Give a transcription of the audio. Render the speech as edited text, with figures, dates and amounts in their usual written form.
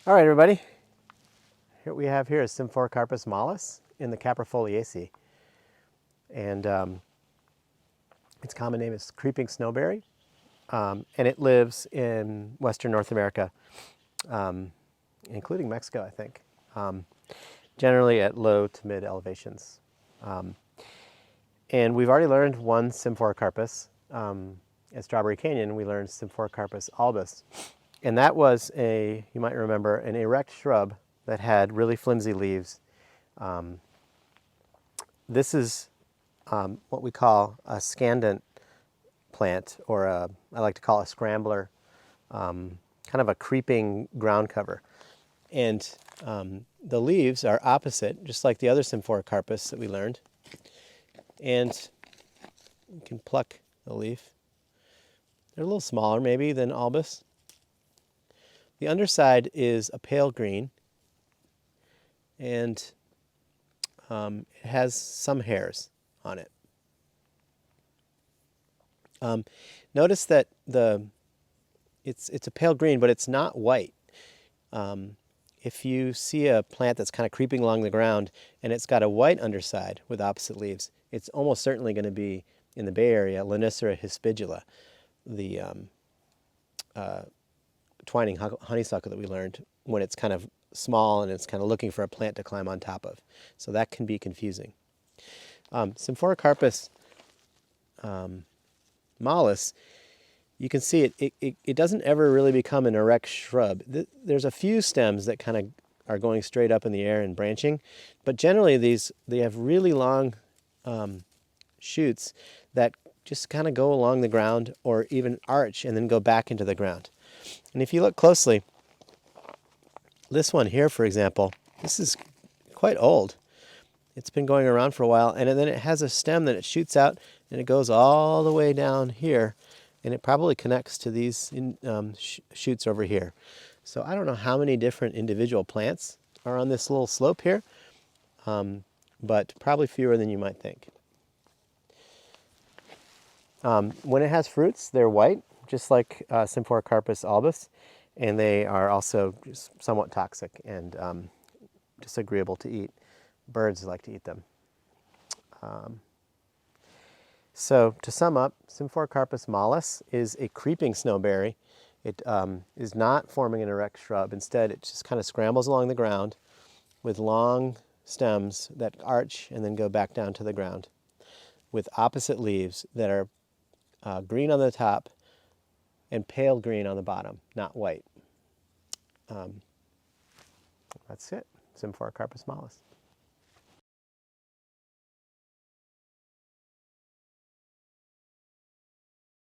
All right, everybody. What we have here is Symphoricarpos mollis in the Caprifoliaceae. And its common name is creeping snowberry. And it lives in Western North America, including Mexico, I think, generally at low to mid elevations. And we've already learned one Symphoricarpos. At Strawberry Canyon, we learned Symphoricarpos albus. And that was you might remember, an erect shrub that had really flimsy leaves. This is what we call a scandent plant, or I like to call a scrambler, kind of a creeping ground cover. And the leaves are opposite, just like the other Symphoricarpos that we learned. And you can pluck the leaf. They're a little smaller maybe than albus. The underside is a pale green, and it has some hairs on it. Notice that it's a pale green, but it's not white. If you see a plant that's kind of creeping along the ground and it's got a white underside with opposite leaves, it's almost certainly going to be, in the Bay Area, Lonicera hispidula, the twining honeysuckle that we learned, when it's kind of small and it's kind of looking for a plant to climb on top of. So that can be confusing. Symphoricarpos mollis, you can see it doesn't ever really become an erect shrub. There's a few stems that kind of are going straight up in the air and branching, but generally they have really long shoots that just kind of go along the ground or even arch and then go back into the ground. And if you look closely, this one here, for example, this is quite old. It's been going around for a while, and then it has a stem that it shoots out, and it goes all the way down here, and it probably connects to these shoots over here. So I don't know how many different individual plants are on this little slope here, but probably fewer than you might think. When it has fruits, they're white, just like Symphoricarpos albus, and they are also somewhat toxic and disagreeable to eat. Birds like to eat them. So to sum up, Symphoricarpos mollis is a creeping snowberry. It is not forming an erect shrub. Instead, it just kind of scrambles along the ground with long stems that arch and then go back down to the ground, with opposite leaves that are green on the top and pale green on the bottom, not white. That's it, Symphoricarpos mollis.